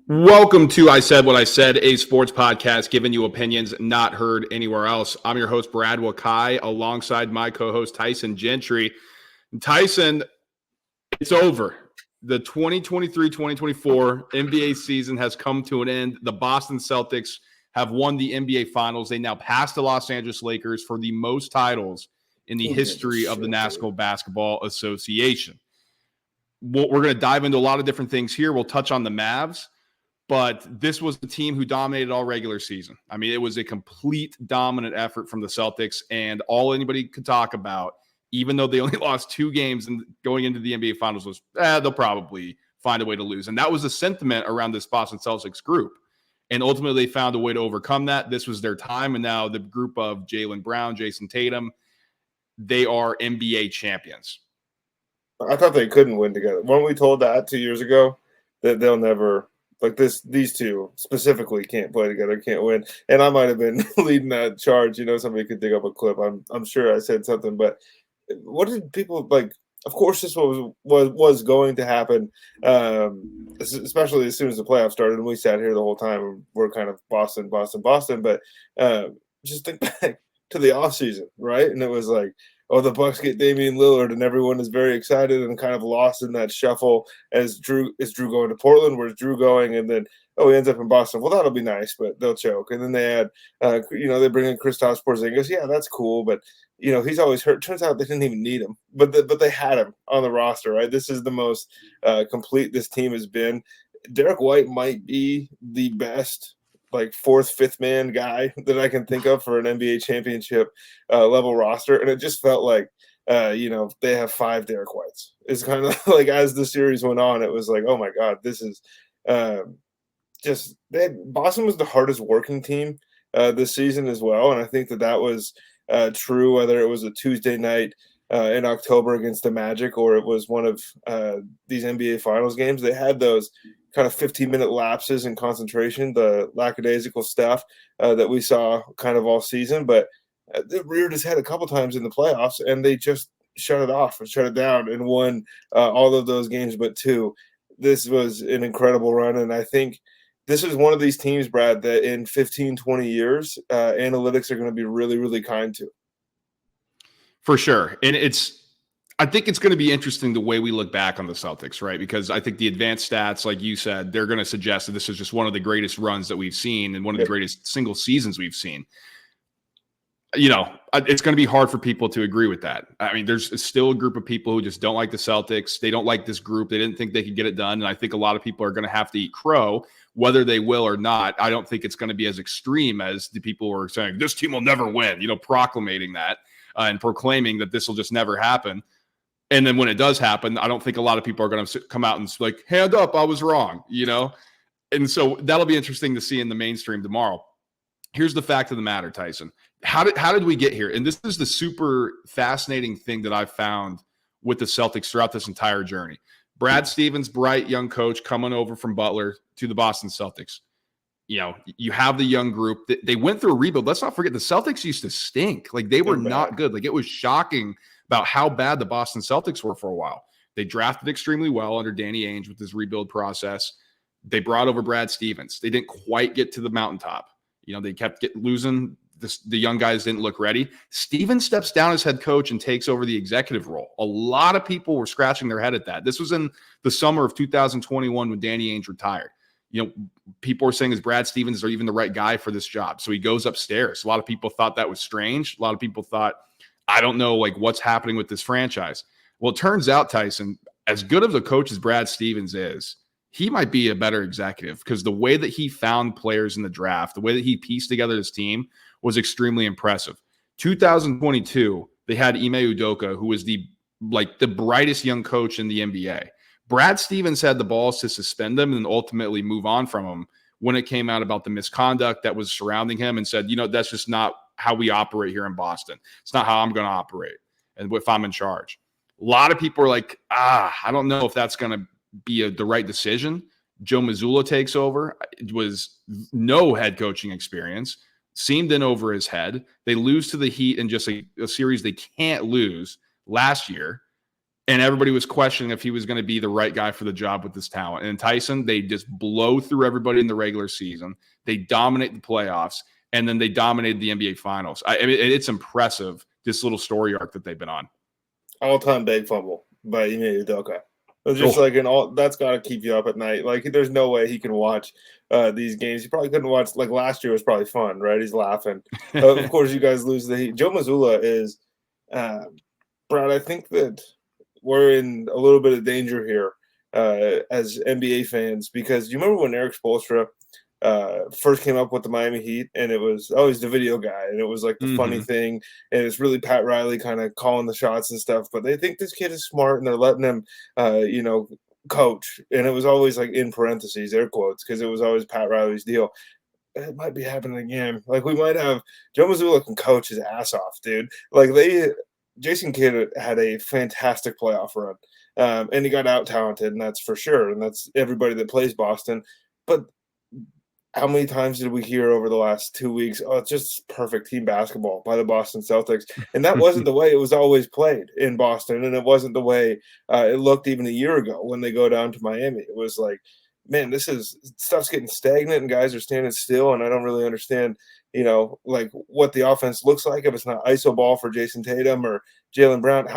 Welcome to I Said What I Said, a sports podcast giving you opinions not heard anywhere else. I'm your host, Brad Wakai, alongside my co-host, Tyson Gentry. And Tyson, it's over. The 2023-2024 NBA season has come to an end. The Boston Celtics have won the NBA Finals. They now pass the Los Angeles Lakers for the most titles in the history of the National Basketball Association. We're going to dive into a lot of different things here. We'll touch on the Mavs. But this was the team who dominated all regular season. I mean, it was a complete dominant effort from the Celtics, and all anybody could talk about, even though they only lost 2 games and going into the NBA Finals, was they'll probably find a way to lose. And that was the sentiment around this Boston Celtics group. And ultimately, they found a way to overcome that. This was their time, and now the group of Jaylen Brown, Jayson Tatum, they are NBA champions. I thought they couldn't win together. Weren't we told that 2 years ago that they'll never – like these two specifically can't play together, can't win. And I might have been leading that charge. You know, somebody could dig up a clip. I'm sure I said something, but what did people like? Of course, this was going to happen, especially as soon as the playoffs started. And we sat here the whole time. And we're kind of Boston. But just think back to the offseason, right? And it was like, oh, the Bucks get Damian Lillard, and everyone is very excited and kind of lost in that shuffle as Drew going to Portland? Where's Drew going? And then, he ends up in Boston. Well, that'll be nice, but they'll choke. And then they add, they bring in Kristaps Porzingis. Yeah, that's cool, but he's always hurt. Turns out they didn't even need him, but they had him on the roster, right? This is the most complete this team has been. Derek White might be the best like 4th, 5th man guy that I can think of for an NBA championship level roster. And it just felt like, they have 5 Derek Whites. It's kind of like as the series went on, it was like, oh my God, this is Boston was the hardest working team this season as well. And I think that was true, whether it was a Tuesday night in October against the Magic or it was one of these NBA Finals games. They had those kind of 15-minute lapses in concentration, the lackadaisical stuff that we saw kind of all season. But it reared its head a couple times in the playoffs, and they just shut it off and shut it down and won all of those games but 2. This was an incredible run, and I think this is one of these teams, Brad, that in 15, 20 years, analytics are going to be really, really kind to. For sure. And I think it's going to be interesting the way we look back on the Celtics, right? Because I think the advanced stats, like you said, they're going to suggest that this is just one of the greatest runs that we've seen and one of the greatest single seasons we've seen. It's going to be hard for people to agree with that. I mean, there's still a group of people who just don't like the Celtics. They don't like this group. They didn't think they could get it done. And I think a lot of people are going to have to eat crow, whether they will or not. I don't think it's going to be as extreme as the people who are saying, this team will never win, proclaiming that and proclaiming that this will just never happen. And then when it does happen, I don't think a lot of people are going to come out and like, hand up, I was wrong, And so that'll be interesting to see in the mainstream tomorrow. Here's the fact of the matter, Tyson. How did we get here? And this is the super fascinating thing that I've found with the Celtics throughout this entire journey. Brad Stevens, bright young coach coming over from Butler to the Boston Celtics. You have the young group. They went through a rebuild. Let's not forget the Celtics used to stink. Like they were not good. Like it was shocking about how bad the Boston Celtics were for a while. They drafted extremely well under Danny Ainge with his rebuild process. They brought over Brad Stevens. They didn't quite get to the mountaintop. They kept losing. The young guys didn't look ready. Stevens steps down as head coach and takes over the executive role. A lot of people were scratching their head at that. This was in the summer of 2021 when Danny Ainge retired. People were saying, is Brad Stevens even the right guy for this job? So he goes upstairs. A lot of people thought that was strange. A lot of people thought, I don't know, like what's happening with this franchise. Well, it turns out, Tyson, as good of a coach as Brad Stevens is, he might be a better executive because the way that he found players in the draft, the way that he pieced together his team was extremely impressive. 2022, they had Ime Udoka, who was the brightest young coach in the NBA. Brad Stevens had the balls to suspend him and ultimately move on from him when it came out about the misconduct that was surrounding him and said, that's just not how we operate here in Boston. It's not how I'm going to operate and if I'm in charge. A lot of people are like, I don't know if that's going to be the right decision. Joe Mazzulla takes over. It was no head coaching experience. Seemed in over his head. They lose to the Heat in just a series they can't lose last year. And everybody was questioning if he was going to be the right guy for the job with this talent. And Tyson, they just blow through everybody in the regular season. They dominate the playoffs, and then they dominated the NBA Finals. I mean, it's impressive, this little story arc that they've been on. All-time big fumble by Ime Udoka. It's just like that's got to keep you up at night. Like, there's no way he can watch these games. He probably couldn't watch. Like, last year was probably fun, right? He's laughing. Of course, you guys lose the Heat. Joe Mazzulla is, Brad. I think that we're in a little bit of danger here as NBA fans, because you remember when Eric Spoelstra first came up with the Miami Heat, and it was he's the video guy, and it was like the funny thing, and it's really Pat Riley kind of calling the shots and stuff, but they think this kid is smart and they're letting him coach, and it was always like in parentheses air quotes, because it was always Pat Riley's deal. It might be happening again. Like, we might have Joe Mazzulla can coach his ass off, dude. Like, Jason Kidd had a fantastic playoff run, and he got out talented, and that's for sure, and that's everybody that plays Boston. But how many times did we hear over the last 2 weeks, it's just perfect team basketball by the Boston Celtics? And that wasn't the way it was always played in Boston, and it wasn't the way it looked even a year ago when they go down to Miami. It was like, man, stuff's getting stagnant and guys are standing still, and I don't really understand, like, what the offense looks like if it's not iso ball for Jayson Tatum or Jaylen Brown.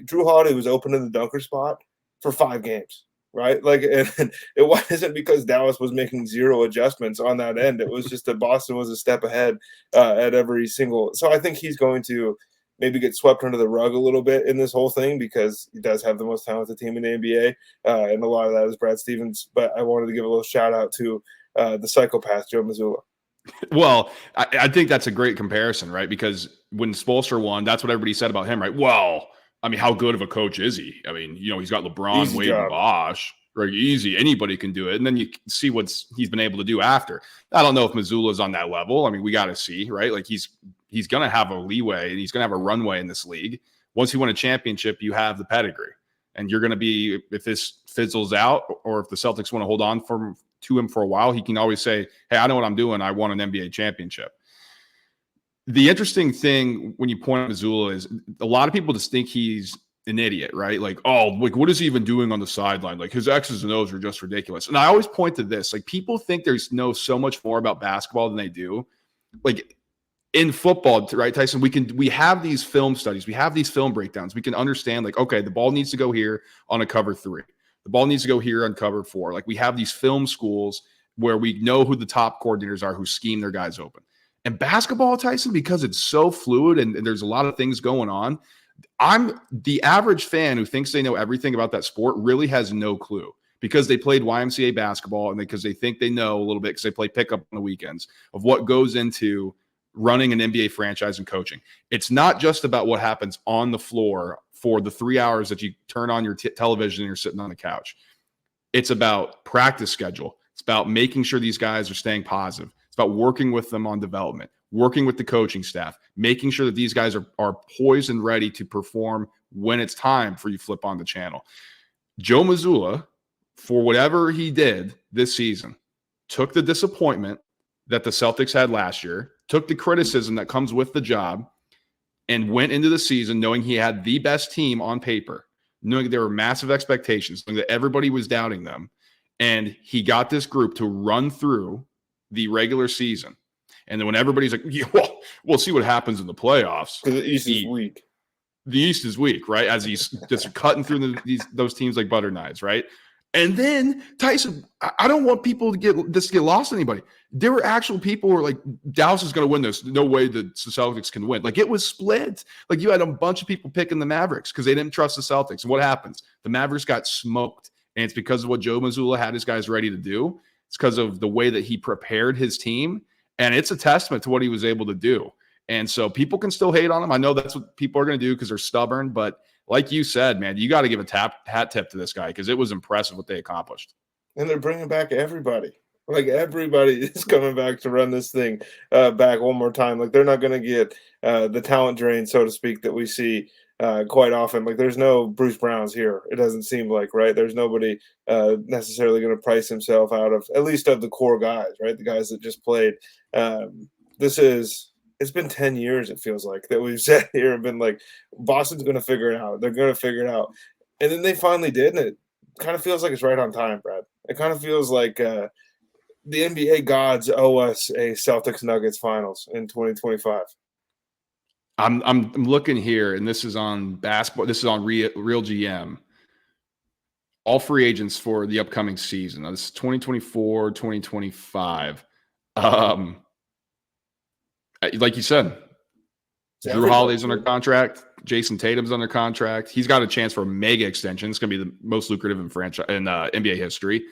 Drew Holiday was open in the dunker spot for 5 games. Right? Like, and it wasn't because Dallas was making zero adjustments on that end. It was just that Boston was a step ahead at every single. So I think he's going to maybe get swept under the rug a little bit in this whole thing, because he does have the most talented team in the NBA. And a lot of that is Brad Stevens. But I wanted to give a little shout out to the psychopath, Joe Mazzulla. Well, I think that's a great comparison, right? Because when Spoelstra won, that's what everybody said about him, right? Well, I mean, how good of a coach is he? I mean, he's got LeBron, Easy Wade, job. and Bosh. Right, easy. Anybody can do it. And then you see he's been able to do after. I don't know if Mazzulla's on that level. I mean, we got to see, right? Like, he's going to have a leeway, and he's going to have a runway in this league. Once you win a championship, you have the pedigree. And you're going to be, if this fizzles out, or if the Celtics want to hold on to him for a while, he can always say, hey, I know what I'm doing. I won an NBA championship. The interesting thing when you point out Mazzulla is a lot of people just think he's an idiot, right? Like, what is he even doing on the sideline? Like, his X's and O's are just ridiculous. And I always point to this. Like, people think know so much more about basketball than they do. Like, in football, right, Tyson, we have these film studies. We have these film breakdowns. We can understand, like, okay, the ball needs to go here on a cover 3. The ball needs to go here on cover 4. Like, we have these film schools where we know who the top coordinators are who scheme their guys open. And basketball, Tyson, because it's so fluid and there's a lot of things going on, I'm the average fan who thinks they know everything about that sport really has no clue, because they played YMCA basketball and because they think they know a little bit because they play pickup on the weekends of what goes into running an NBA franchise and coaching. It's not just about what happens on the floor for the 3 hours that you turn on your television and you're sitting on the couch. It's about practice schedule. It's about making sure these guys are staying positive. It's about working with them on development, working with the coaching staff, making sure that these guys are poised and ready to perform when it's time for you to flip on the channel. Joe Mazzulla, for whatever he did this season, took the disappointment that the Celtics had last year, took the criticism that comes with the job, and went into the season knowing he had the best team on paper, knowing there were massive expectations, knowing that everybody was doubting them. And he got this group to run through the regular season. And then when everybody's like, yeah, well, we'll see what happens in the playoffs. Because the East is weak. The East is weak, right? As he's just cutting through those teams like butter knives, right? And then Tyson, I don't want people to get lost on anybody. There were actual people who were like, Dallas is going to win this. No way the Celtics can win. Like, it was split. Like, you had a bunch of people picking the Mavericks because they didn't trust the Celtics. And what happens? The Mavericks got smoked. And it's because of what Joe Mazzulla had his guys ready to do. It's because of the way that he prepared his team. And it's a testament to what he was able to do. And so people can still hate on him. I know that's what people are going to do because they're stubborn. But like you said, man, you got to give a hat tip to this guy because it was impressive what they accomplished. And they're bringing back everybody. Like, everybody is coming back to run this thing back one more time. Like, they're not going to get the talent drain, so to speak, that we see quite often. Like, there's no Bruce Browns here. It doesn't seem like, right? There's nobody necessarily going to price himself out of, at least of the core guys, right? The guys that just played. It's been 10 years, it feels like, that we've sat here and been like, Boston's going to figure it out. They're going to figure it out. And then they finally did, and it kind of feels like it's right on time, Brad. It kind of feels like the NBA gods owe us a Celtics Nuggets finals in 2025. I'm looking here, and this is on basketball. This is on Real GM. All free agents for the upcoming season. Now, this is 2024, 2025. Like you said, Drew Holiday's under contract. Jayson Tatum's under contract. He's got a chance for a mega extension. It's going to be the most lucrative in NBA history.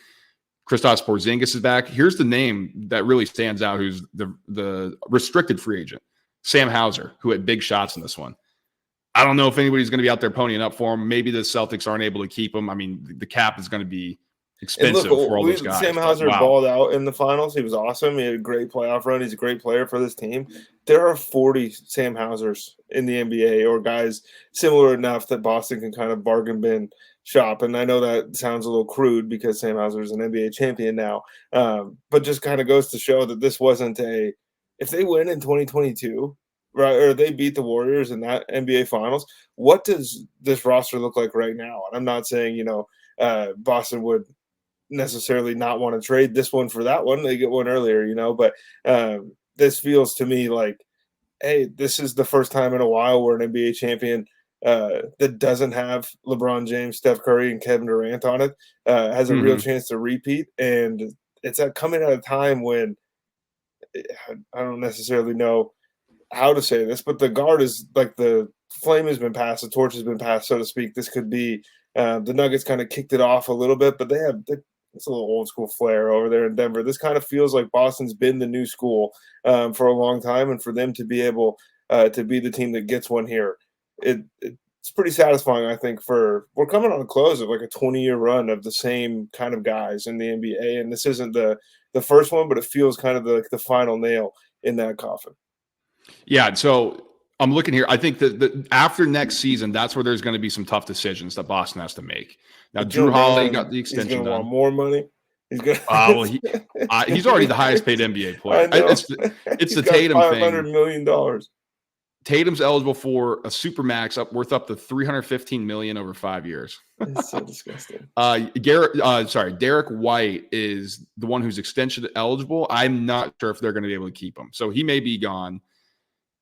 Kristaps Porzingis is back. Here's the name that really stands out, who's the restricted free agent, Sam Hauser, who had big shots in this one. I don't know if anybody's going to be out there ponying up for him. Maybe the Celtics aren't able to keep him. I mean, the cap is going to be expensive for all those guys. Sam Hauser balled out in the finals. He was awesome. He had a great playoff run. He's a great player for this team. There are 40 Sam Hausers in the NBA, or guys similar enough that Boston can kind of bargain bin shop. And I know that sounds a little crude because Sam Hauser is an NBA champion now, but just kind of goes to show that this wasn't if they win in 2022, right, or they beat the Warriors in that NBA Finals, what does this roster look like right now? And I'm not saying, Boston would necessarily not want to trade this one for that one. They get one earlier, but this feels to me like, hey, this is the first time in a while where an NBA champion that doesn't have LeBron James, Steph Curry, and Kevin Durant on it has a real chance to repeat. And it's coming at a time when I don't necessarily know how to say this, but the guard is like the flame has been passed, the torch has been passed, so to speak. This could be the Nuggets kind of kicked it off a little bit, but it's a little old school flair over there in Denver. This kind of feels like Boston's been the new school for a long time, and for them to be able to be the team that gets one here, it's pretty satisfying. I think we're coming on a close of like a 20-year run of the same kind of guys in the NBA, and this isn't the first one, but it feels kind of like the final nail in that coffin. Yeah, so I'm looking here. I think that after next season, that's where there's going to be some tough decisions that Boston has to make. Now, Drew Holiday got the extension. He's going to done. want more money. He's going. He's already the highest paid NBA player. It's the Tatum thing. $500 million. Tatum's eligible for a supermax worth up to $315 million over 5 years. It's so disgusting. Derek White is the one who's extension eligible. I'm not sure if they're going to be able to keep him, so he may be gone.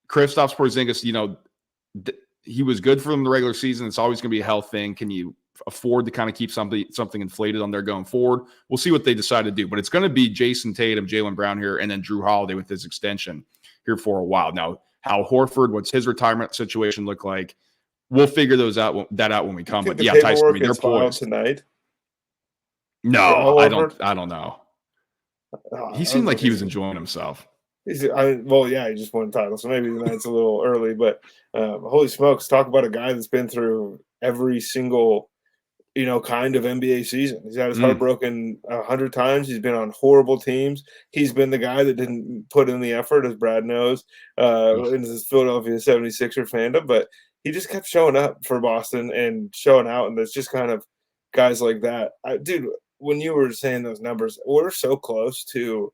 Kristaps Porzingis, he was good for them in the regular season. It's always going to be a health thing. Can you afford to kind of keep something inflated on there going forward? We'll see what they decide to do. But it's going to be Jayson Tatum, Jaylen Brown here, and then Drew Holiday with his extension here for a while. Now, Hal Horford, what's his retirement situation look like? We'll figure that out when we come. But yeah, Tyson, they're poised tonight. No, I don't know. He seemed like he was enjoying himself. He just won a title, so maybe tonight's a little early. But holy smokes, talk about a guy that's been through every single, kind of NBA season. He's had his heart broken 100 times. He's been on horrible teams. He's been the guy that didn't put in the effort, as Brad knows, in his Philadelphia 76er fandom. But he just kept showing up for Boston and showing out, and there's just kind of guys like that. Dude, when you were saying those numbers, we're so close to.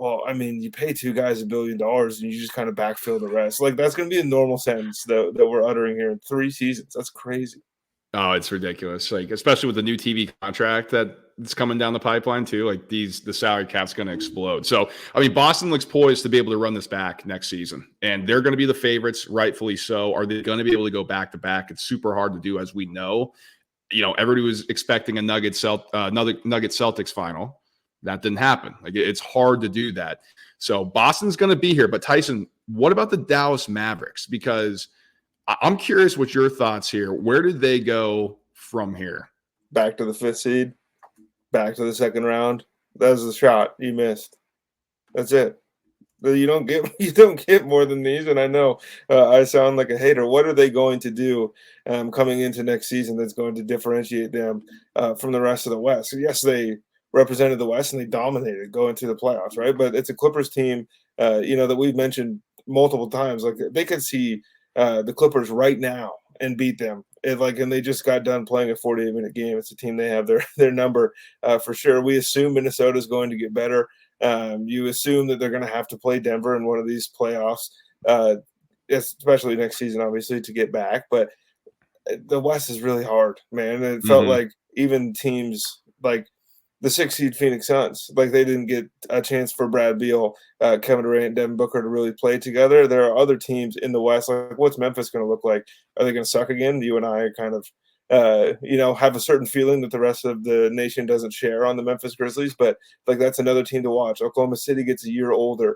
Well, I mean, you pay two guys $1 billion and you just kind of backfill the rest. Like, that's going to be a normal sentence that we're uttering here in 3 seasons. That's crazy. Oh, it's ridiculous. Like, especially with the new TV contract that's coming down the pipeline too. Like the salary cap's going to explode. So, I mean, Boston looks poised to be able to run this back next season, and they're going to be the favorites, rightfully so. Are they going to be able to go back to back? It's super hard to do, as we know. Everybody was expecting another Celtics final. That didn't happen. Like, it's hard to do that. So Boston's going to be here. But Tyson, what about the Dallas Mavericks? Because I'm curious what your thoughts here. Where did they go from here? Back to the 5th seed. Back to the 2nd round. That was the shot you missed. That's it. You don't get more than these. And I know I sound like a hater. What are they going to do coming into next season that's going to differentiate them from the rest of the West? So yes, they represented the West and they dominated going to the playoffs, right? But it's a Clippers team, that we've mentioned multiple times. Like, they could see the Clippers right now and beat them. And they just got done playing a 48-minute game. It's a team they have their number for sure. We assume Minnesota is going to get better. You assume that they're going to have to play Denver in one of these playoffs, especially next season, obviously, to get back. But the West is really hard, man. And it felt Mhm. like even teams like the 6 seed Phoenix Suns, like they didn't get a chance for Brad Beal, Kevin Durant, Devin Booker to really play together. There are other teams in the West. Like, what's Memphis going to look like? Are they going to suck again? You and I are kind of, have a certain feeling that the rest of the nation doesn't share on the Memphis Grizzlies, but like that's another team to watch. Oklahoma City gets a year older.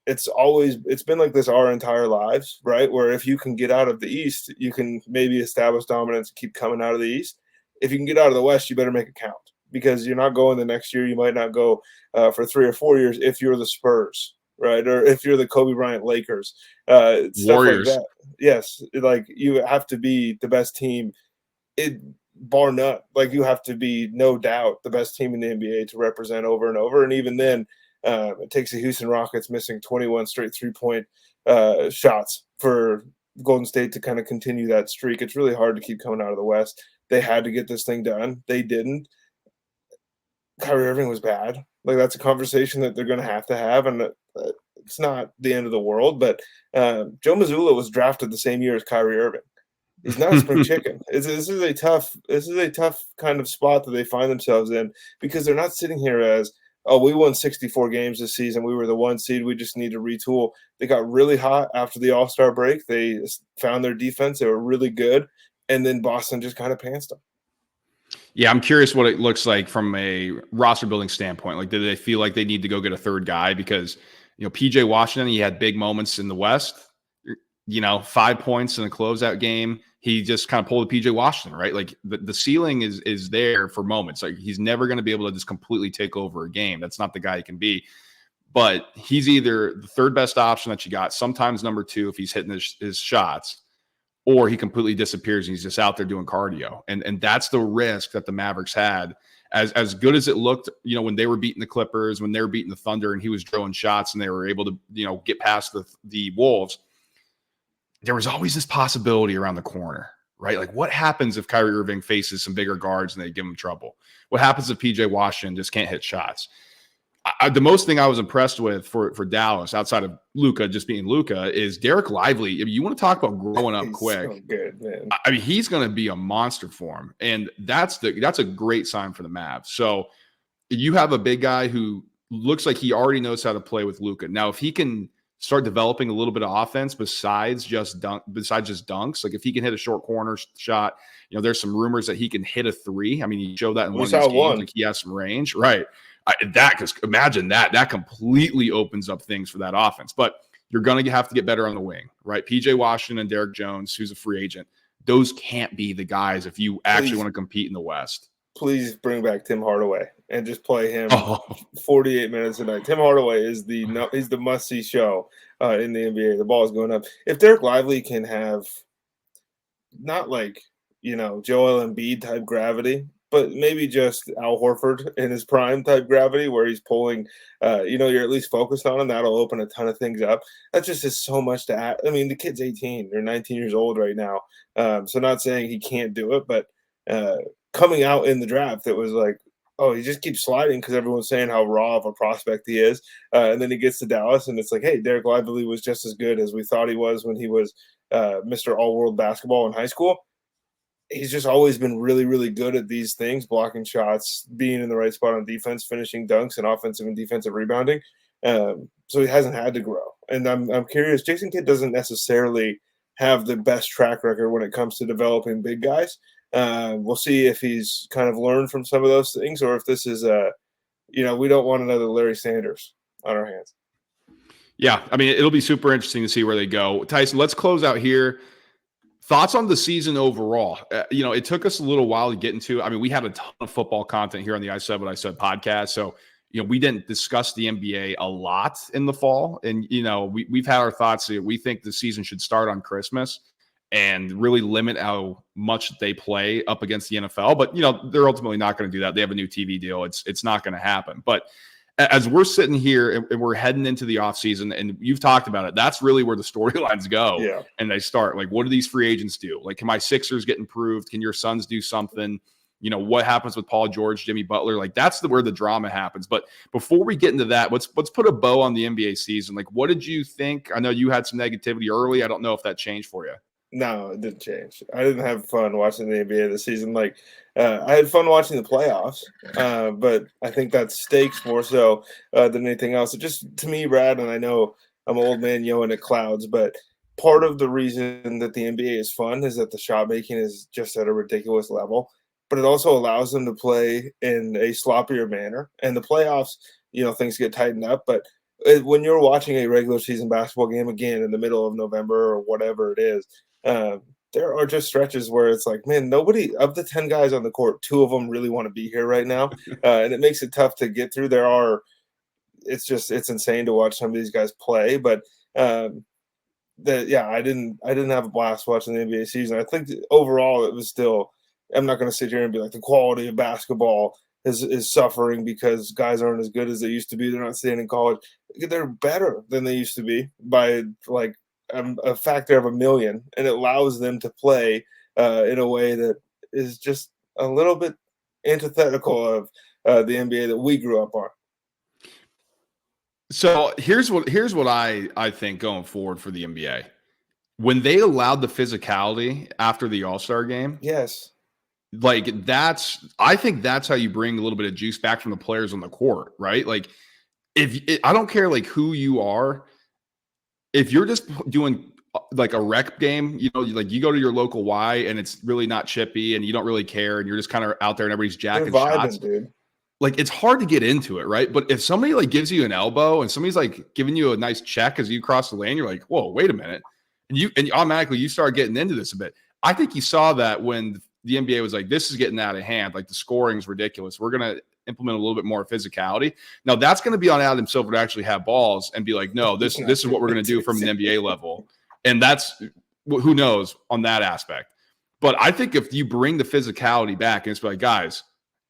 It's been like this our entire lives, right? Where if you can get out of the East, you can maybe establish dominance and keep coming out of the East. If you can get out of the West, you better make it count because you're not going the next year. You might not go for 3 or 4 years if you're the Spurs, right? Or if you're the Kobe Bryant Lakers, stuff like Warriors. that. Yes, like you have to be the best team, bar none. Like you have to be no doubt the best team in the NBA to represent over and over. And even then, it takes the Houston Rockets missing 21 straight 3-point shots for Golden State to kind of continue that streak. It's really hard to keep coming out of the West. They had to get this thing done. They didn't. Kyrie Irving was bad. Like that's a conversation that they're going to have, and it's not the end of the world. But Joe Mazzulla was drafted the same year as Kyrie Irving. He's not a spring chicken. This is a tough kind of spot that they find themselves in because they're not sitting here as, oh, we won 64 games this season. We were the 1 seed. We just need to retool. They got really hot after the All-Star break. They found their defense. They were really good, and then Boston just kind of pantsed them. Yeah, I'm curious what it looks like from a roster building standpoint. Like, do they feel like they need to go get a third guy? Because, PJ Washington, he had big moments in the West, 5 points in the closeout game. He just kind of pulled a PJ Washington, right? Like the ceiling is there for moments. Like he's never going to be able to just completely take over a game. That's not the guy he can be. But he's either the third best option that you got, sometimes number 2 if he's hitting his shots, or he completely disappears and he's just out there doing cardio. And that's the risk that the Mavericks had. As good as it looked, when they were beating the Clippers, when they were beating the Thunder, and he was drilling shots and they were able to, get past the Wolves, there was always this possibility around the corner, right? Like what happens if Kyrie Irving faces some bigger guards and they give him trouble? What happens if PJ Washington just can't hit shots? The most thing I was impressed with for Dallas, outside of Luka just being Luka, is Derek Lively. If you want to talk about growing up quick, so good, man. I mean, he's going to be a monster for him, and that's a great sign for the Mavs. So you have a big guy who looks like he already knows how to play with Luka. Now, if he can start developing a little bit of offense besides just dunks, like if he can hit a short corner shot, there's some rumors that he can hit a 3. I mean, he showed that in one of these games. Like he has some range, right? Because imagine that completely opens up things for that offense. But you're going to have to get better on the wing, right? PJ Washington and Derek Jones, who's a free agent, those can't be the guys if you actually want to compete in the West. Please bring back Tim Hardaway and just play him 48 minutes a night. Tim Hardaway is he's the must-see show in the NBA. The ball is going up. If Derek Lively can have not like, Joel Embiid type gravity, but maybe just Al Horford in his prime type gravity where he's pulling, you're at least focused on him. That'll open a ton of things up. That just is so much to add. I mean, the kid's 18. They're 19 years old right now. So not saying he can't do it, but coming out in the draft, it was like, oh, he just keeps sliding because everyone's saying how raw of a prospect he is. And then he gets to Dallas, and it's like, hey, Derek Lively was just as good as we thought he was when he was Mr. All-World Basketball in high school. He's just always been really, really good at these things, blocking shots, being in the right spot on defense, finishing dunks, and offensive and defensive rebounding. So he hasn't had to grow. And I'm curious, Jason Kidd doesn't necessarily have the best track record when it comes to developing big guys. We'll see if he's kind of learned from some of those things or if this is we don't want another Larry Sanders on our hands. Yeah, I mean, it'll be super interesting to see where they go. Tyson, let's close out here. Thoughts on the season overall? It took us a little while to get into. I mean, we had a ton of football content here on the I Said What I Said podcast. So, we didn't discuss the NBA a lot in the fall. And, we've had our thoughts. We think the season should start on Christmas and really limit how much they play up against the NFL. But, they're ultimately not going to do that. They have a new TV deal. It's not going to happen. But as we're sitting here and we're heading into the offseason, and you've talked about it, that's really where the storylines go. Yeah. And they start. Like, what do these free agents do? Like, can my Sixers get improved? Can your Suns do something? What happens with Paul George, Jimmy Butler? Like, that's where the drama happens. But before we get into that, let's put a bow on the NBA season. Like, what did you think? I know you had some negativity early. I don't know if that changed for you. No, it didn't change. I didn't have fun watching the NBA this season. Like, I had fun watching the playoffs, but I think that's stakes more so than anything else. It just to me, Brad, and I know I'm an old man yelling at clouds, but part of the reason that the NBA is fun is that the shot making is just at a ridiculous level. But it also allows them to play in a sloppier manner. And the playoffs, things get tightened up, but when you're watching a regular season basketball game again in the middle of November or whatever it is, uh, there are just stretches where it's like, man, nobody of the 10 guys on the court, 2 of them really want to be here right now. And it makes it tough to get through. It's insane to watch some of these guys play. But I didn't have a blast watching the NBA season. I think overall it was still, I'm not going to sit here and be like the quality of basketball is suffering because guys aren't as good as they used to be. They're not staying in college. They're better than they used to be by like a factor of 1,000,000, and it allows them to play in a way that is just a little bit antithetical of the NBA that we grew up on. So here's what I think going forward for the NBA. When they allowed the physicality after the All-Star game, yes, like I think that's how you bring a little bit of juice back from the players on the court, right? Like I don't care like who you are, if you're just doing like a rec game, like you go to your local Y and it's really not chippy and you don't really care and you're just kind of out there and everybody's jacking shots. Dude. Like it's hard to get into it, right? But if somebody like gives you an elbow and somebody's like giving you a nice check as you cross the lane, you're like, whoa, wait a minute. And automatically you start getting into this a bit. I think you saw that when the NBA was like, this is getting out of hand. Like the scoring's ridiculous. We're going to implement a little bit more physicality. Now that's going to be on Adam Silver to actually have balls and be like, no, this is what we're going to do from an NBA level. And that's who knows on that aspect. But I think if you bring the physicality back and it's like, guys,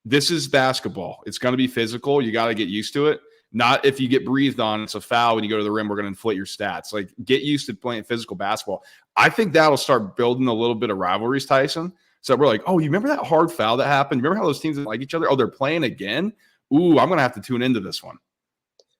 this is basketball. It's going to be physical. You got to get used to it. Not if you get breathed on, it's a foul when you go to the rim, we're going to inflate your stats. Like get used to playing physical basketball. I think that'll start building a little bit of rivalries, Tyson. So we're like, oh, you remember that hard foul that happened? Remember how those teams didn't like each other? Oh, they're playing again? Ooh, I'm going to have to tune into this one.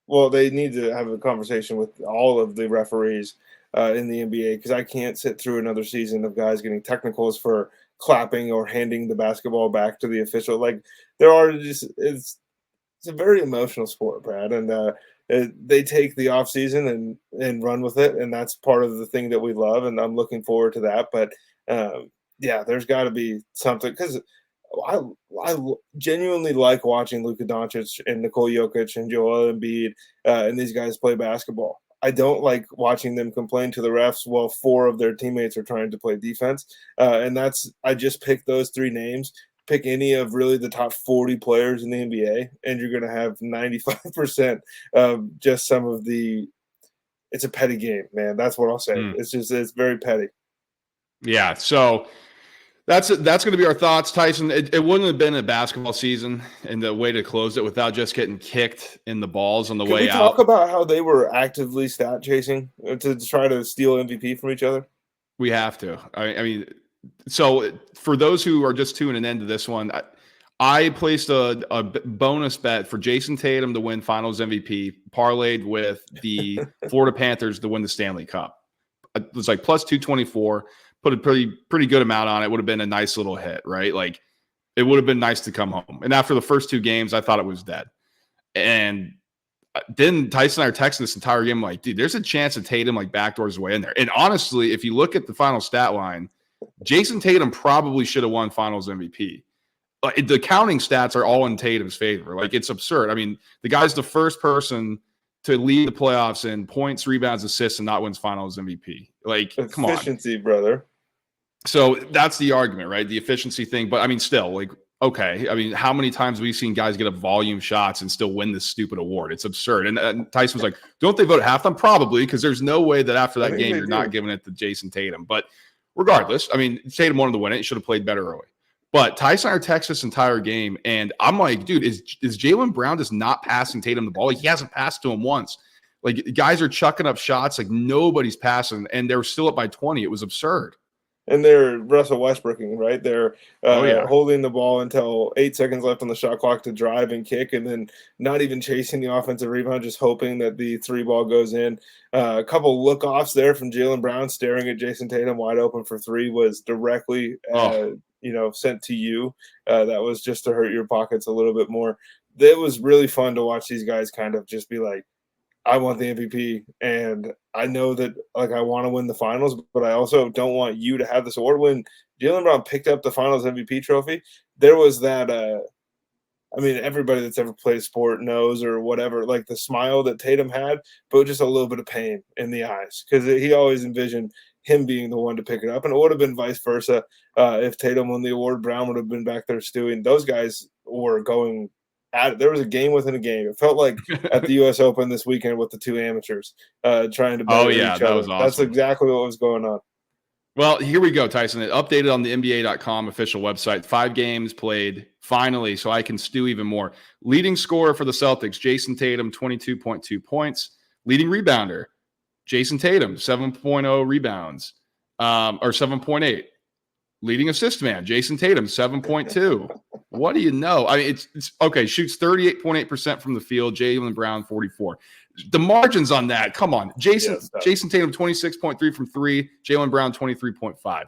Well, they need to have a conversation with all of the referees in the NBA because I can't sit through another season of guys getting technicals for clapping or handing the basketball back to the official. Like it's a very emotional sport, Brad, and they take the off season and run with it, and that's part of the thing that we love, and I'm looking forward to that. But there's got to be something because I genuinely like watching Luka Doncic and Nikola Jokic and Joel Embiid and these guys play basketball. I don't like watching them complain to the refs while 4 of their teammates are trying to play defense. I just picked those 3 names. Pick any of really the top 40 players in the NBA, and you're going to have 95% of just some of the – it's a petty game, man. That's what I'll say. It's very petty. Yeah, so that's going to be our thoughts, Tyson. It wouldn't have been a basketball season and the way to close it without just getting kicked in the balls on the way out. Can we talk about how they were actively stat chasing to try to steal MVP from each other? We have to. I mean, so for those who are just tuning into this one, I placed a bonus bet for Jayson Tatum to win Finals MVP, parlayed with the Florida Panthers to win the Stanley Cup. It was like plus 224. Put a pretty good amount on it. Would have been a nice little hit, right? Like it would have been nice to come home. And after the first 2 games, I thought it was dead. And then Tyson and I are texting this entire game like, dude, there's a chance that Tatum like backdoors his way in there. And honestly, if you look at the final stat line, Jayson Tatum probably should have won Finals MVP. The counting stats are all in Tatum's favor. Like it's absurd. I mean, the guy's the first person to lead the playoffs in points, rebounds, assists, and not wins Finals MVP. Like, come on, efficiency, brother. So that's the argument, right? The efficiency thing. But I mean, still, like, okay. I mean, how many times have we seen guys get up volume shots and still win this stupid award? It's absurd. And Tyson was like, don't they vote at halftime? Probably, because there's no way that after that game you're not giving it to Jayson Tatum. But regardless, I mean, Tatum wanted to win it. He should have played better early. But Tyson and I are texting this entire game, and I'm like, dude, is Jaylen Brown just not passing Tatum the ball? Like, he hasn't passed to him once. Like, guys are chucking up shots like nobody's passing, and they were still up by 20. It was absurd. and they're Russell Westbrooking, right? They're holding the ball until 8 seconds left on the shot clock to drive and kick, and then not even chasing the offensive rebound, just hoping that the three ball goes in. A couple look offs there from Jaylen Brown staring at Jayson Tatum wide open for three was directly, sent to you. That was just to hurt your pockets a little bit more. It was really fun to watch these guys kind of just be like, I want the MVP, and I know that like I want to win the finals, but I also don't want you to have this award. When Jaylen Brown picked up the finals MVP trophy, there was that everybody that's ever played sport knows or whatever, like the smile that Tatum had, but just a little bit of pain in the eyes because he always envisioned him being the one to pick it up. And it would have been vice versa. If Tatum won the award, Brown would have been back there stewing. Those guys were going at it. There was a game within a game. It felt like at the U.S. Open this weekend with the two amateurs trying to better each other. That was awesome. That's exactly what was going on. Well, here we go, Tyson. It updated on the NBA.com official website. 5 games played, finally, so I can stew even more. Leading scorer for the Celtics, Jayson Tatum, 22.2 points. Leading rebounder, Jayson Tatum, 7.0 rebounds, or 7.8. Leading assist man, Jayson Tatum, 7.2. What do you know? I mean, it's okay. Shoots 38.8% from the field. Jaylen Brown, 44. The margins on that, come on. Jayson Tatum, 26.3 from 3. Jaylen Brown, 23.5.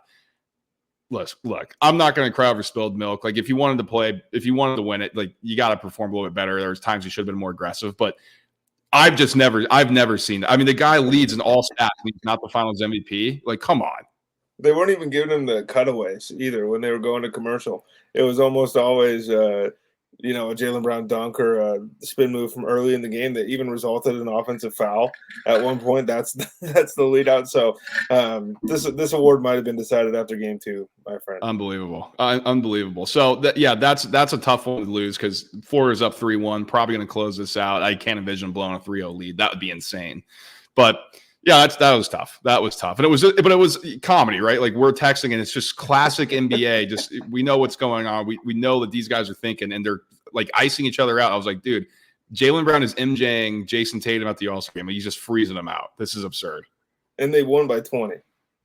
Look, I'm not going to cry over spilled milk. Like, if you wanted to win it, like, you got to perform a little bit better. There's times you should have been more aggressive, but I've never seen that. I mean, the guy leads in all stats, and he's not the Finals MVP. Like, come on. They weren't even giving him the cutaways either when they were going to commercial. It was almost always, a Jaylen Brown dunk or a spin move from early in the game that even resulted in an offensive foul at one point. That's the lead out. So this award might have been decided after game 2, my friend. Unbelievable. So that's a tough one to lose because Florida is up 3-1. Probably going to close this out. I can't envision blowing a 3-0 lead. That would be insane. But yeah, that was tough. That was tough. And it was comedy, right? Like, we're texting and it's just classic NBA. Just, we know what's going on. We know that these guys are thinking and they're like icing each other out. I was like, dude, Jaylen Brown is MJing Jayson Tatum at the All-Star game. He's just freezing them out. This is absurd. And they won by 20.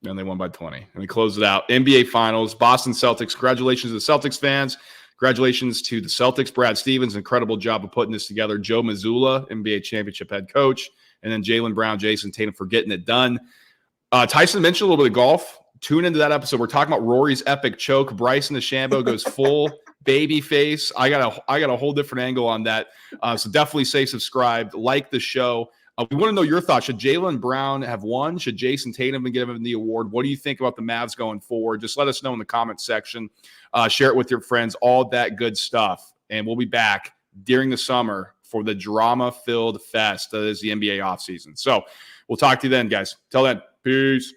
And they closed it out. NBA Finals, Boston Celtics. Congratulations to the Celtics fans. Congratulations to the Celtics. Brad Stevens, incredible job of putting this together. Joe Mazzulla, NBA championship head coach. And then Jaylen Brown, Jayson Tatum for getting it done. Tyson mentioned a little bit of golf. Tune into that episode. We're talking about Rory's epic choke. Bryson DeChambeau goes full baby face. I got a whole different angle on that. So definitely stay subscribed. Like the show. We want to know your thoughts. Should Jaylen Brown have won? Should Jayson Tatum be given the award? What do you think about the Mavs going forward? Just let us know in the comments section. Share it with your friends. All that good stuff. And we'll be back during the summer for the drama-filled fest that is the NBA offseason. So we'll talk to you then, guys. Till then, peace.